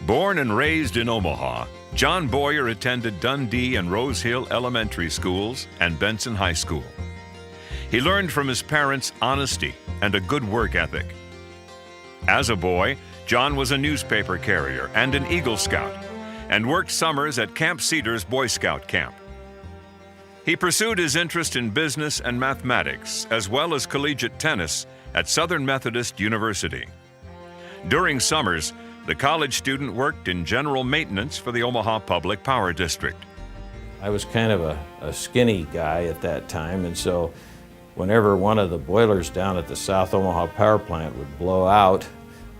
Born and raised in Omaha, John Boyer attended Dundee and Rose Hill Elementary Schools and Benson High School. He learned from his parents' honesty and a good work ethic. As a boy, John was a newspaper carrier and an Eagle Scout, and worked summers at Camp Cedar's Boy Scout camp. He pursued his interest in business and mathematics, as well as collegiate tennis at Southern Methodist University. During summers, the college student worked in general maintenance for the Omaha Public Power District. I was kind of a skinny guy at that time, and so whenever one of the boilers down at the South Omaha power plant would blow out,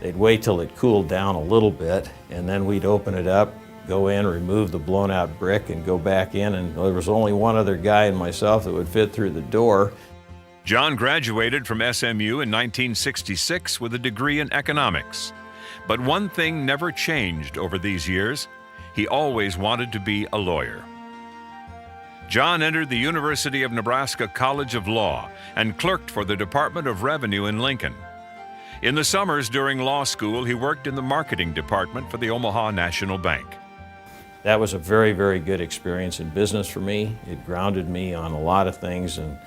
they'd wait till it cooled down a little bit, and then we'd open it up, go in, remove the blown out brick, and go back in, and there was only one other guy and myself that would fit through the door. John graduated from SMU in 1966 with a degree in economics. But one thing never changed over these years. He always wanted to be a lawyer. John entered the University of Nebraska College of Law and clerked for the Department of Revenue in Lincoln. In the summers during law school, he worked in the marketing department for the Omaha National Bank. That was a very, very good experience in business for me. It grounded me on a lot of things and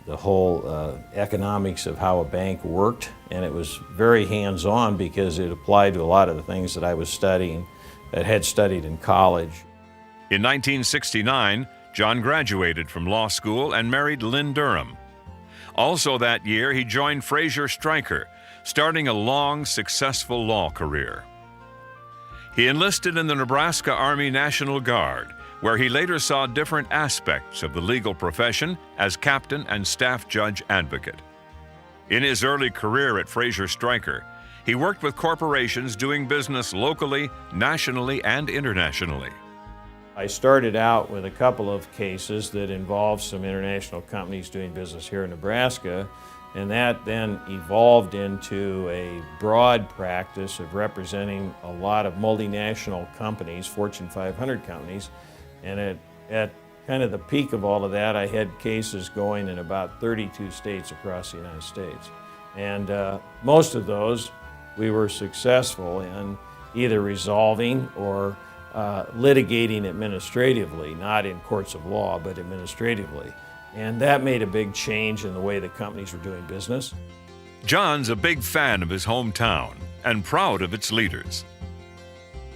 the whole economics of how a bank worked, and it was very hands-on because it applied to a lot of the things that I was studying, that had studied in college. In 1969, John graduated from law school and married Lynn Durham. Also that year, he joined Fraser Stryker, starting a long, successful law career. He enlisted in the Nebraska Army National Guard, where he later saw different aspects of the legal profession as captain and staff judge advocate. In his early career at Fraser Stryker, he worked with corporations doing business locally, nationally, and internationally. I started out with a couple of cases that involved some international companies doing business here in Nebraska, and that then evolved into a broad practice of representing a lot of multinational companies, Fortune 500 companies. And at kind of the peak of all of that, I had cases going in about 32 states across the United States. And most of those we were successful in either resolving or litigating administratively, not in courts of law, but administratively. And that made a big change in the way that companies were doing business. John's a big fan of his hometown and proud of its leaders.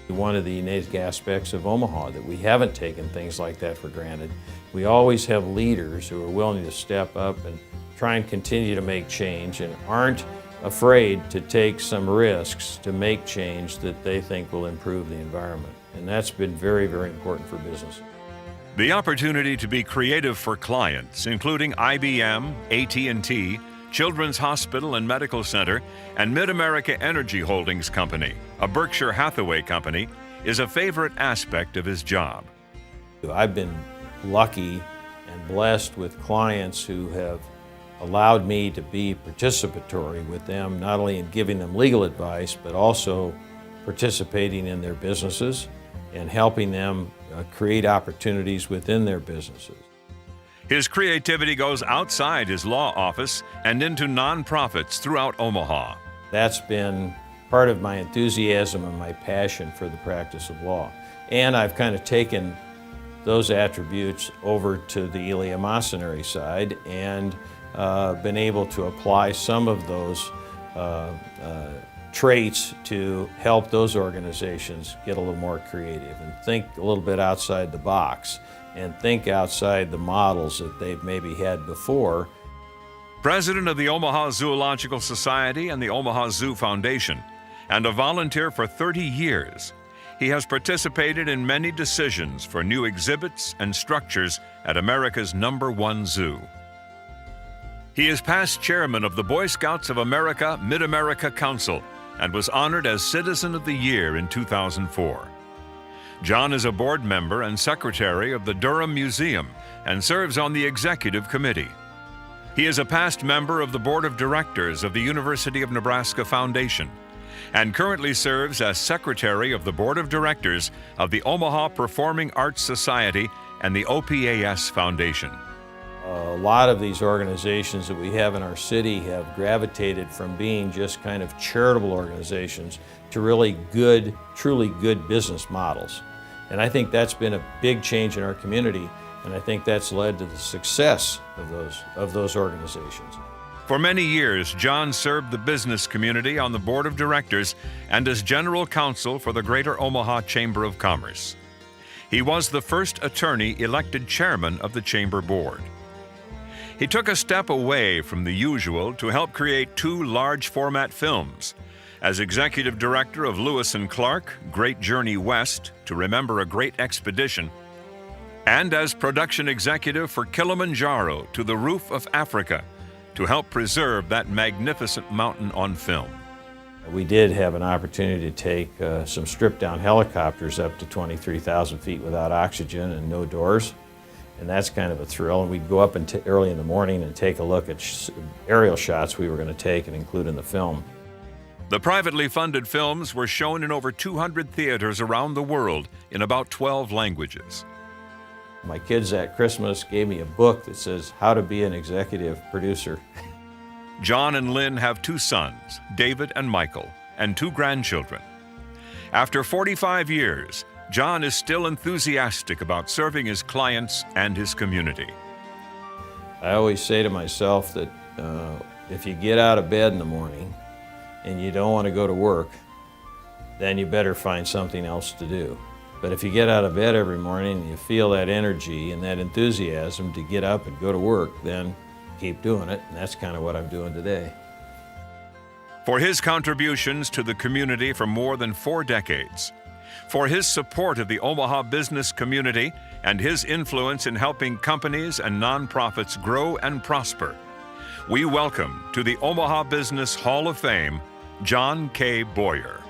One of the unique aspects of Omaha that we haven't taken things like that for granted. We always have leaders who are willing to step up and try and continue to make change and aren't afraid to take some risks to make change that they think will improve the environment. And that's been very, very important for business. The opportunity to be creative for clients, including IBM, AT&T, Children's Hospital and Medical Center, and Mid-America Energy Holdings Company, a Berkshire Hathaway company, is a favorite aspect of his job. I've been lucky and blessed with clients who have allowed me to be participatory with them, not only in giving them legal advice, but also participating in their businesses and helping them create opportunities within their businesses. His creativity goes outside his law office and into nonprofits throughout Omaha. That's been part of my enthusiasm and my passion for the practice of law. And I've kind of taken those attributes over to the eleemosynary side and been able to apply some of those traits to help those organizations get a little more creative and think a little bit outside the box and think outside the models that they've maybe had before. President of the Omaha Zoological Society and the Omaha Zoo Foundation, and a volunteer for 30 years, he has participated in many decisions for new exhibits and structures at America's #1 zoo. He is past chairman of the Boy Scouts of America Mid-America Council and was honored as Citizen of the Year in 2004. John is a board member and secretary of the Durham Museum and serves on the executive committee. He is a past member of the board of directors of the University of Nebraska Foundation and currently serves as secretary of the board of directors of the Omaha Performing Arts Society and the OPAS Foundation. A lot of these organizations that we have in our city have gravitated from being just kind of charitable organizations to really good, truly good business models. And I think that's been a big change in our community, and I think that's led to the success of those organizations. For many years, John served the business community on the board of directors and as general counsel for the Greater Omaha Chamber of Commerce. He was the first attorney elected chairman of the Chamber Board. He took a step away from the usual to help create 2 large format films. As executive director of Lewis & Clark, Great Journey West, To Remember a Great Expedition, and as production executive for Kilimanjaro, To the Roof of Africa, to help preserve that magnificent mountain on film. We did have an opportunity to take some stripped-down helicopters up to 23,000 feet without oxygen and no doors, and that's kind of a thrill. And we'd go up early in the morning and take a look at aerial shots we were going to take and include in the film. The privately funded films were shown in over 200 theaters around the world in about 12 languages. My kids at Christmas gave me a book that says How to Be an Executive Producer. John and Lynn have 2 sons, David and Michael, and 2 grandchildren. After 45 years, John is still enthusiastic about serving his clients and his community. I always say to myself that if you get out of bed in the morning and you don't want to go to work, then you better find something else to do. But if you get out of bed every morning and you feel that energy and that enthusiasm to get up and go to work, then keep doing it, and that's kind of what I'm doing today. For his contributions to the community for more than 4 decades, for his support of the Omaha business community and his influence in helping companies and nonprofits grow and prosper, we welcome to the Omaha Business Hall of Fame, John K. Boyer.